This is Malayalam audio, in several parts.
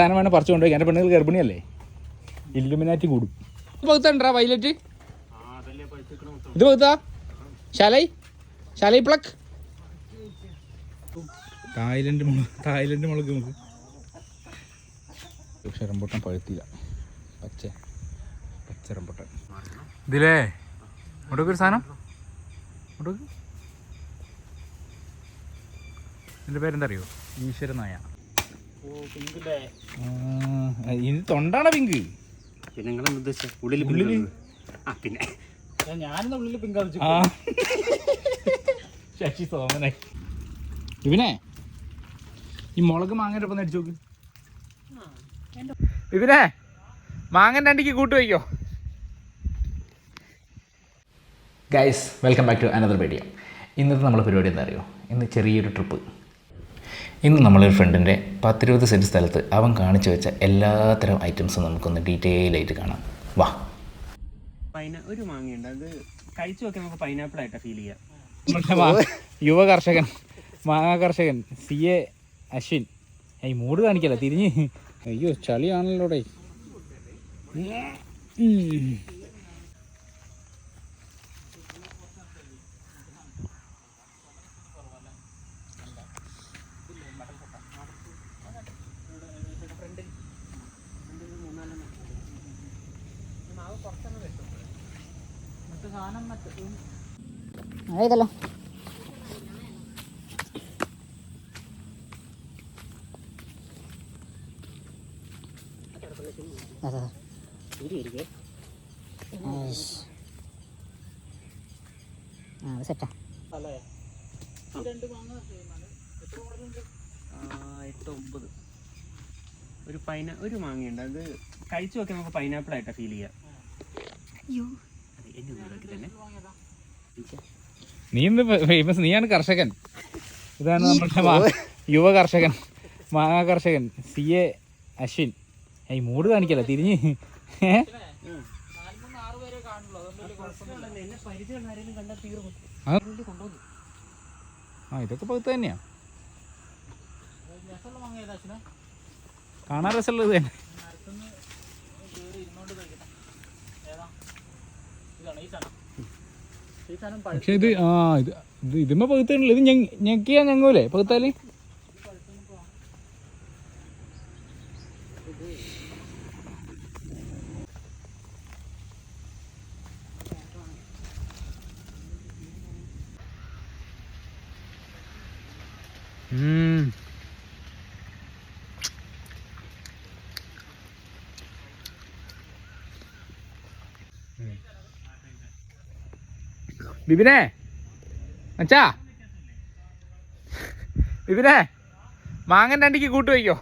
സാധനം വേണം പറിച്ചു കൊണ്ടുപോയി. എൻ്റെ പെണ്ണുങ്ങൾ ഗർഭിണിയല്ലേ, ഇല്ലുമിനാറ്റി കൂടും. പകുത്താണ്ടാ വൈലറ്റ്, ഇത് പകുത്താ ശാലൈ പ്ലക്ക്. തായ്ലൻഡ് മുളക് നമുക്ക്. പക്ഷെ റംബൂട്ടാൻ പഴുത്തില്ല, പച്ച റംബൂട്ടാൻ. ഇതിലേ ഇങ്ങോട്ടൊക്കെ ഒരു സാധനം, ഇങ്ങോട്ടൊക്കെ. ഇതിൻ്റെ പേരെന്താ അറിയോ? ഈശ്വരനായ. ഇത് തൊണ്ടാണ് പിങ്ക്. പിന്നെ ഉള്ളിൽ പിന്നെ ഞാനെന്താ ഉള്ളിൽ പിങ്ക് ശശി സോമനായി. ഇവനെ ഈ മുളക് മാങ്ങൻ്റെ ഒപ്പം അടിച്ചു നോക്ക്. ഇവനെ മാങ്ങൻ്റെ അണ്ടിക്ക് കൂട്ട് വയ്ക്കോ. Guys, welcome back to another video. ഇന്നത്തെ നമ്മളെ പരിപാടി എന്താ അറിയോ? ഇന്ന് ചെറിയൊരു ട്രിപ്പ്. ഇന്ന് നമ്മളൊരു ഫ്രണ്ടിൻ്റെ 10-20 സെൻറ്റ് സ്ഥലത്ത് അവൻ കാണിച്ചു വെച്ച എല്ലാത്തരം ഐറ്റംസും നമുക്കൊന്ന് ഡീറ്റെയിൽ ആയിട്ട് കാണാം. വാ. ഒരു മാങ്ങയുണ്ട്, അത് കഴിച്ചു നോക്കി നമുക്ക് പൈനാപ്പിൾ ആയിട്ടാണ് ഫീൽ ചെയ്യാം. യുവ കർഷകൻ, മാങ്ങാ കർഷകൻ CA അശ്വിൻ. ഈ മൂട് കാണിക്കല്ല, തിരിഞ്ഞ്. അയ്യോ ചളിയാണല്ലോ. ഇതല്ലോ സെറ്റാ. 8-9 ഒരു മാങ്ങയുണ്ട്, അത് കഴിച്ചു നോക്കി നമുക്ക് പൈനാപ്പിൾ ആയിട്ടാണ് ഫീൽ ചെയ്യാം. നീ ഇന്ന് ഫേമസ്, നീയാണ് കർഷകൻ. ഇതാണ് നമ്മുടെ യുവ കർഷകൻ, മാങ്ങാ കർഷകൻ CA അശ്വിൻ. ഈ മൂട് കാണിക്കല്ല, തിരിഞ്ഞ്. ഇതൊക്കെ പകുത്ത തന്നെയാ, കാണാൻ രസമുള്ളത് തന്നെ. പക്ഷെ ഇത് ഇതിമ്മ പകുത്താണല്ലോ. ഇത് ഞെക്കിയാ ഞങ്ങൂലേ പകുത്താല്? ബിബിനെ, അച്ഛാ ബിബിനെ, മാങ്ങൻ്റെ അണ്ടിക്ക് കൂട്ട് വയ്ക്കോ.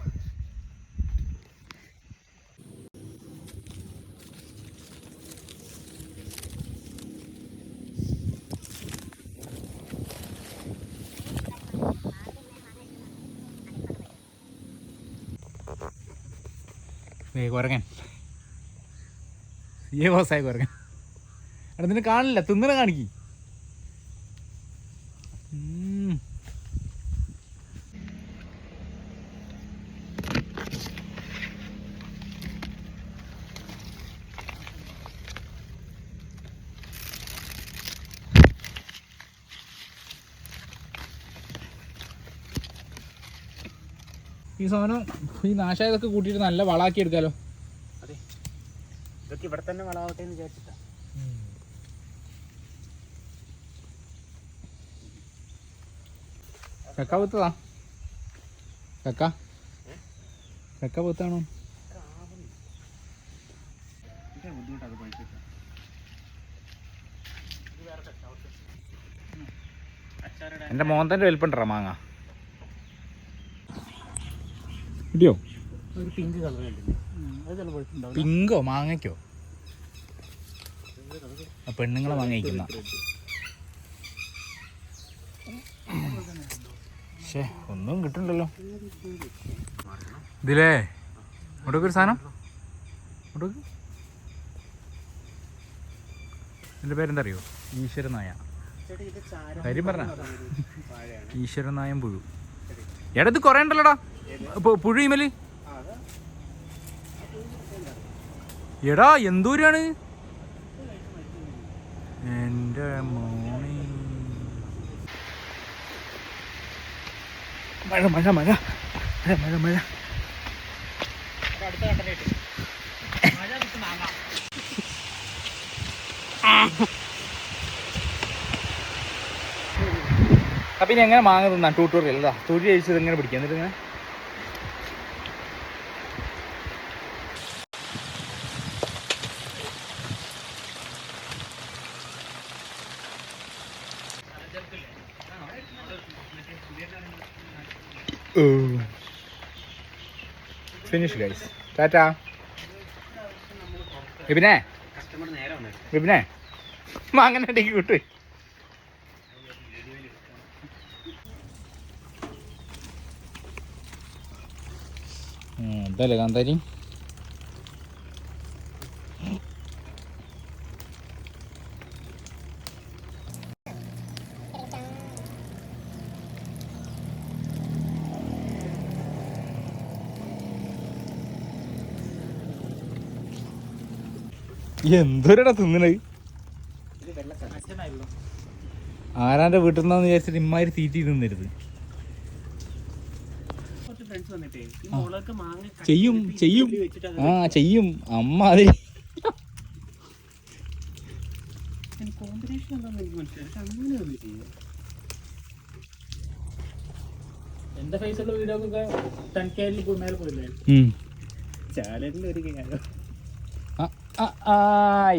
കുരങ്ങൻ, CA ബോസായ കുരങ്ങൻ. അവിടെ നിന്നെ കാണില്ല, തിന്നണ കാണിക്ക്. ഈ സാധനം ഈ നാശായതൊക്കെ കൂട്ടിയിട്ട് നല്ല വളാക്കി എടുക്കാലോ. അതെ, ഇതൊക്കെ ഇവിടെ തന്നെ വളാവട്ടെ എന്ന് വിചാരിച്ചിട്ടാ. കക്ക പൂത്തതാ? കക്ക പൂത്താണോ? എൻ്റെ മോന്തൻ്റെ വലിപ്പുണ്ടോ മാങ്ങ? കിട്ടിയോ? ഒരു പിങ്ക് കളർ. പിങ്കോ മാങ്ങയ്ക്കോ? പെണ്ണുങ്ങളെ മാങ്ങ കഴിക്കുന്ന. പക്ഷേ ഒന്നും കിട്ടുന്നുണ്ടല്ലോ ഇതിലേ. ഇങ്ങോട്ടൊക്കെ ഒരു സാധനം, ഇങ്ങോട്ടൊക്കെ. ഇതിൻ്റെ പേരെന്താ അറിയോ? ഈശ്വരനായ. കാര്യം പറഞ്ഞ ഈശ്വരനായം പുഴു. എടാ ഇത് കുറേ ഉണ്ടല്ലോടാ പുഴു. ഇമല് എടാ എന്തൂരാണ് എൻ്റെ മോണി. മഴ മഴ മഴ മഴ മഴ മഴ. അപ്പം ഇനി എങ്ങനെ മാങ്ങ തിന്നാ ട്യൂട്ടോറിയൽ അല്ല തൊഴി കഴിച്ചത് എങ്ങനെ പിടിക്കുക എന്നിട്ട് ഇങ്ങനെ ഫിനിഷ് ഗൈസ്. ടാറ്റാ. വിപിനെ വിപിനെ മാങ്ങനെ ഉണ്ടെങ്കിൽ കിട്ടും. ഇതല്ലേ കാന്താരി. എന്തൊരടാ തിന്നണത്. ആരാന്റെ വീട്ടിൽ നിന്നാന്ന് വിചാരിച്ചിട്ട് ഇമ്മാതിരി തീറ്റി തിന്നരുത്. ചെയ്യും ചെയ്യും ആ ചെയ്യും അമ്മ. അത് എന്റെ ഫേസുള്ള വീഡിയോക്കൊക്കെ 10K മേലെ പോയില്ലേ. ചാനലിൽ ഒരു കാര്യം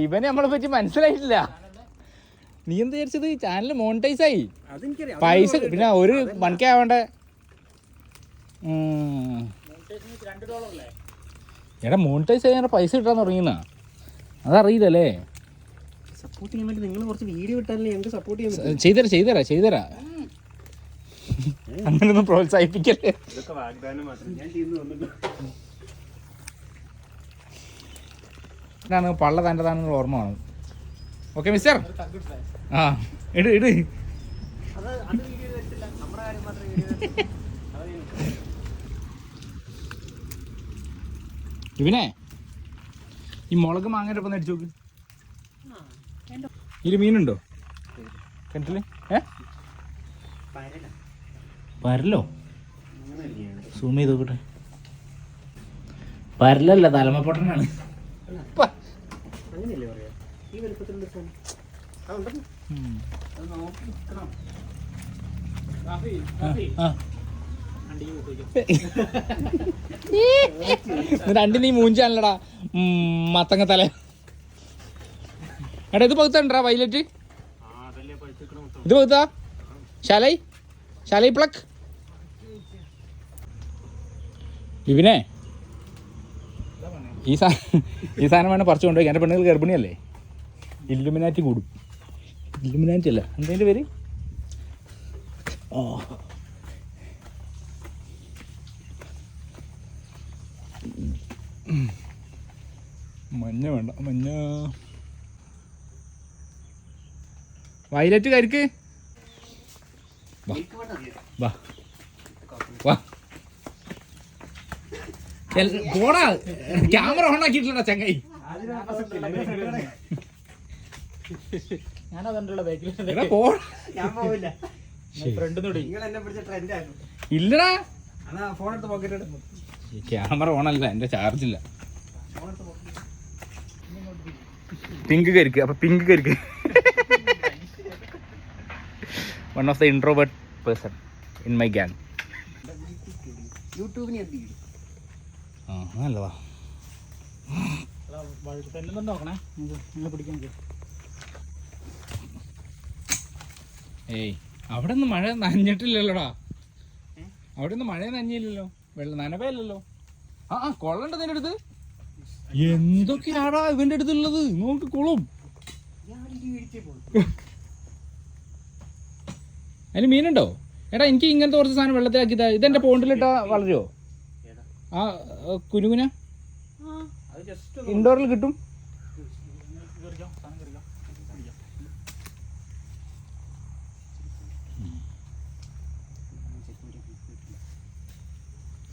ഇവനെ നമ്മളെ പറ്റി മനസ്സിലായിട്ടില്ല. നീ എന്താ വിചാരിച്ചത് ചാനൽ മോണിറ്റൈസ് ആയി പൈസ പിന്നെ ഒരു 1K ആവണ്ടേ. എടാ മോണിറ്റൈസ് ചെയ്യാൻ പൈസ കിട്ടാൻ തുടങ്ങിയെന്നാ അതറിയില്ലല്ലേ. സപ്പോർട്ട് ചെയ്യാൻ വേണ്ടി നിങ്ങൾ കുറച്ച് വീഡിയോ ഇട്ടാലേ ഞങ്ങൾക്ക് സപ്പോർട്ട് ചെയ്യാൻ ചെയ്തരാ അങ്ങനൊന്നും പ്രോത്സാഹിപ്പിക്കല്ലേ. ഇതൊക്കെ വാഗ്ദാനം മാത്രം, ഞാൻ ചെയ്യുന്നു. പള്ള തൻ്റെതാണെന്നുള്ള ഓർമ്മ ആണ്. Okay mister. ആ ഇട് ഇവനെ ഈ മുളക് മാങ്ങയുടെ ഒപ്പം അടിച്ചു നോക്ക്. ഇതിൽ മീനുണ്ടോ കിണറ്റില്? പരലോ? സൂം ചെയ്ത് നോക്കട്ടെ. പരലല്ല തലമപ്പൊട്ടനാണ്. അങ്ങനെയല്ലേ പറയാ ഈ വലുപ്പത്തിലുള്ള രണ്ട് നീ മൂഞ്ചാണല്ലടാ മത്തങ്ങ തല. എടാ ഇത് പകുത്തണ്ടാ വൈലറ്റ്. ഇത് പകുത്താ ശാലൈ പ്ലക്ക്. ഇവനെ ഈ സാധനം വേണം പറിച്ചു കൊണ്ടുപോയി. എൻ്റെ പെണ്ണുങ്ങൾ ഗർഭിണിയല്ലേ. ഇല്ലുമിനാറ്റി കൂടും. ഇല്ലുമിനാറ്റി അല്ല എന്തതിൻ്റെ പേര്? ഓ മഞ്ഞ വേണ്ട, മഞ്ഞ വയലറ്റ് കരിക്ക്. വാ വാ പോടാ. ക്യാമറ ഓൺ ആക്കിയിട്ടില്ലടാ ചങ്ങായി. ഇല്ലടാ ക്യാമറ ഓണല്ല, എന്റെ ചാർജ് ഇല്ല. പിങ്ക് കരിക്ക്. അപ്പൊ പിങ്ക് കരിക്ക് one of the introvert person in my gang. യൂട്യൂബിന് നല്ലതാ. നോക്കണേ പിടിക്കാൻ. ഏയ് അവിടെ ഒന്നും മഴ നനഞ്ഞിട്ടില്ലല്ലോടാ. അവിടെ ഒന്നും മഴ നനഞ്ഞില്ലല്ലോ, വെള്ളം നനവല്ലല്ലോ. ആ കൊള്ളണ്ട നിന്റെ അടുത്ത്. എന്തൊക്കെയാടാ ഇവന്റെ അടുത്തുള്ളത് നോക്ക്. കുളം അതിന് മീനുണ്ടോ? എടാ എനിക്ക് ഇങ്ങനത്തെ കുറച്ച് സാധനം വെള്ളത്തിലാക്കിയതാ. ഇതെന്റെ പോണ്ടിലിട്ടാ വളരുമോ? ആ കുനുകുന ഇൻഡോറിൽ കിട്ടും.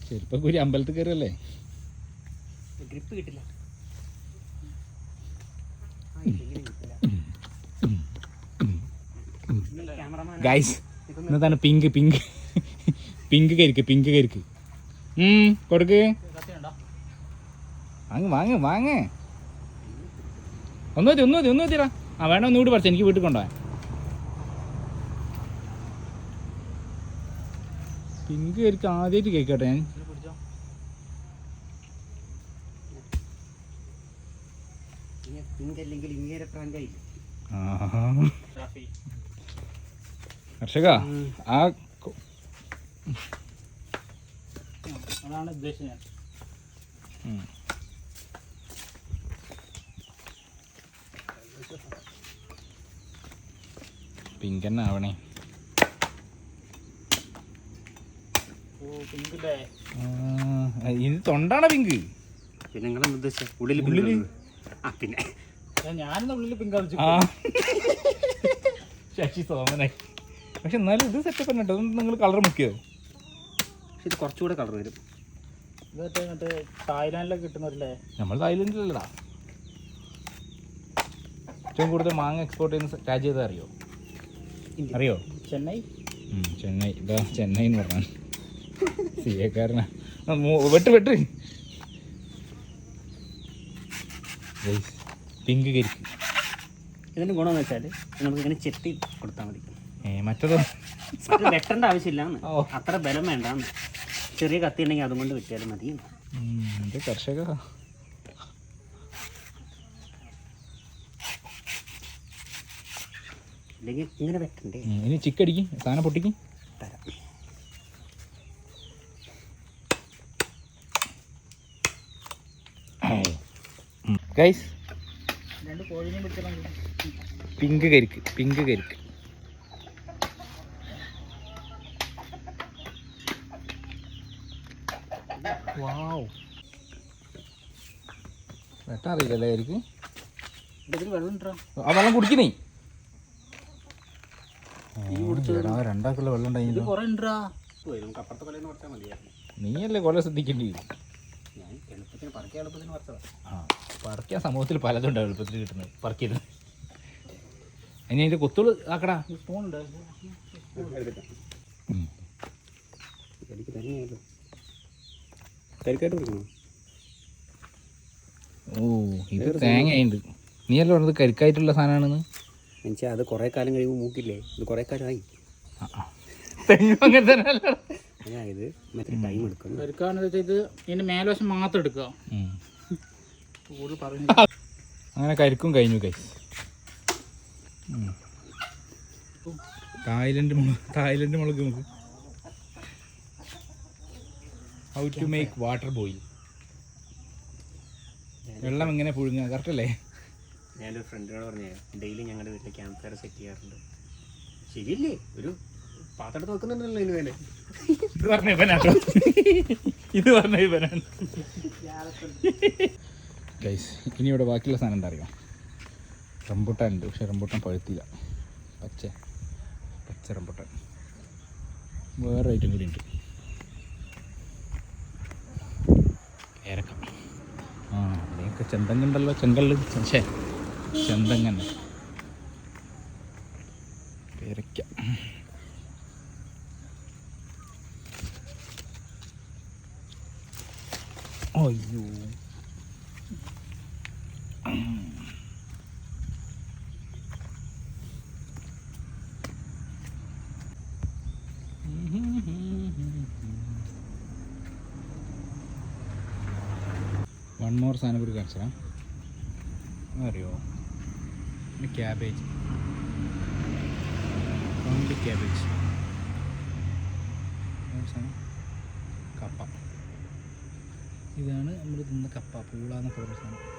ചെരുപ്പക്കൂരി അമ്പലത്തിൽ കയറല്ലേ. ഗ്രിപ്പ് കിട്ടില്ല. ഗൈസ് ഇന്നതാണ് പിങ്ക് പിങ്ക് പിങ്ക് കരിക്ക് പിങ്ക് കരിക്ക് കൊടുക്ക് വാങ്ങ് വാങ്ങ് വാങ്ങ് ഒന്ന് മതിടാ. ആ വേണം ഒന്നുകൂടി പറിച്ച എനിക്ക് വീട്ടിൽ കൊണ്ടുപോകാൻ. പിങ്ക് കരിക്ക് ആദ്യമായിട്ട് കേൾക്കട്ടെ ഞാൻ. കർഷക ആ അതാണ് ഉദ്ദേശിച്ചത് ഞാൻ. പിങ്ക് തന്നെ ആവണേ. ഇത് തൊണ്ടാണ് പിങ്ക്. പിന്നെ നിങ്ങളെ ഉദ്ദേശിച്ച ഉള്ളിൽ പിന്നെ ഞാനിന്ന് ഉള്ളിൽ പിങ്ക് കളിച്ചു. ശശി സോമനായി. പക്ഷെ എന്നാലും ഇത് സെറ്റപ്പ് തന്നെ കേട്ടോ. നിങ്ങൾ കളർ മുക്കിയോ? പക്ഷെ ഇത് കുറച്ചുകൂടെ കളർ വരും. ഇതൊക്കെ മറ്റേ തായ്ലാൻഡിലൊക്കെ കിട്ടുന്നവരില്ലേ? നമ്മൾ തായ്ലൻഡിലല്ലടാ. ഏറ്റവും കൂടുതൽ മാങ്ങ എക്സ്പോർട്ട് ചെയ്യുന്ന രാജ്യം ഏതാ അറിയോ? അറിയോ? ചെന്നൈ. ചെന്നൈ. ഇതാ ചെന്നൈ എന്ന് പറഞ്ഞാൽ സി എക്കാരനാ. വെട്ട് പിങ്ക് കരിക്ക്. ഇതിൻ്റെ ഗുണമെന്ന് വെച്ചാൽ നമുക്ക് ഇങ്ങനെ ചെത്തി കൊടുത്താൽ മതി. മറ്റേതോ വെട്ടേണ്ട ആവശ്യമില്ല. അത്ര ബലം വേണ്ടാന്ന്. ചെറിയ കത്തി ഉണ്ടെങ്കിൽ അതുകൊണ്ട് വെട്ടിയാലും മതി. എൻ്റെ കർഷക അല്ലെങ്കിൽ ഇങ്ങനെ വെട്ടണ്ടേ? ഇനി ചിക്കടിക്ക് സാധനം പൊട്ടിക്ക് തരാം. ഗൈസ് രണ്ട് കോഴിനെ പിടിച്ചാൽ പിങ്ക് കരിക്ക്. വാവ്, വെട്ടാൻ അറിയില്ലല്ലേ കരിക്ക്. ഇതിൽ വെള്ളം ഉണ്ടോ? ആ വെള്ളം കുടിക്കുന്നേ. രണ്ടാക്കുള്ള വെള്ളം ഉണ്ടായില്ലോ. കുറെ ഉണ്ടാ. നമുക്ക് അപ്പുറത്തെ കൊലയിൽ കുറച്ചാൽ മതിയായിരുന്നു. നീയല്ലേ കൊല ശ്രദ്ധിക്കേണ്ടി. ഞാൻ എളുപ്പത്തിന് പറക്കിയ എളുപ്പത്തിന് കുറച്ചതാണ്. പറക്കാൻ സമൂഹത്തിൽ പലതും ഉണ്ടാവും എളുപ്പത്തിൽ കിട്ടുന്നത്. പറക്കിയത് ഇനി അതിൻ്റെ കൊത്തുകൾ ആക്കടാ. സ്പൂൺ ഉണ്ട്. എനിക്ക് തന്നെയാണല്ലോ കരിക്കായിട്ട് കൊടുക്കണം. ഓ ഇത് തേങ്ങയുണ്ട്. നീയല്ലേ പറഞ്ഞത് കരിക്കായിട്ടുള്ള സാധനമാണെന്ന്. എന്നുവെച്ചാൽ അത് കുറേ കാലം കഴിയുമ്പോൾ മൂക്കില്ലേ? ഇത് കുറേ കാലമായി. അങ്ങനെ തന്നെ അതായത് മറ്റേ ടൈം എടുക്കണം. എടുക്കാന്ന് വെച്ചാൽ ഇത് ഇതിൻ്റെ മേൽവശം മാത്രം എടുക്കുക. കൂടുതൽ പറഞ്ഞു അങ്ങനെ കരിക്കും കഴിഞ്ഞു. കൈ തായ്ലൻഡ് മുളക് നമുക്ക് how to make water boil. വെള്ളം എങ്ങനെ പുഴുങ്ങുക കറക്റ്റ് അല്ലേ? ഞാനൊരു ഫ്രണ്ടിനോട് പറഞ്ഞു ഡെയിലി ഞങ്ങളുടെ വീട്ടിൽ ക്യാമ്പ് ഫയർ സെറ്റ് ചെയ്യാറുണ്ട്. ശരിയല്ലേ? ഒരു പാത്രം വെക്കുന്നുണ്ടല്ലോ ഇതിന് വേണ്ടി. ഇത് പറഞ്ഞ ഇവനാണ് ഗൈസ്. ഇനി ഇവിടെ ബാക്കിയുള്ള സാധനം എന്താ അറിയാം? റംബൂട്ടാൻ ഉണ്ട്. പക്ഷെ റംബൂട്ടാൻ പഴുത്തില്ല. പച്ച റംബൂട്ടാൻ. വേറെ ഐറ്റം കൂടി ഉണ്ട്. ഏരക്ക. അതിനൊക്കെ ചെന്തങ്ങുണ്ടല്ലോ. ചെന്തങ്ങൻ. പേരയ്ക്ക. അയ്യോ വൺ മോർ സാധനം കൂടി കാണിച്ചാൽ അറിയോ? പിന്നെ ക്യാബേജ്. Only cabbage. കപ്പ. ഇതാണ് നമ്മൾ തിന്ന കപ്പ. പൂള എന്നൊക്കെ പറയുന്ന സാധനം.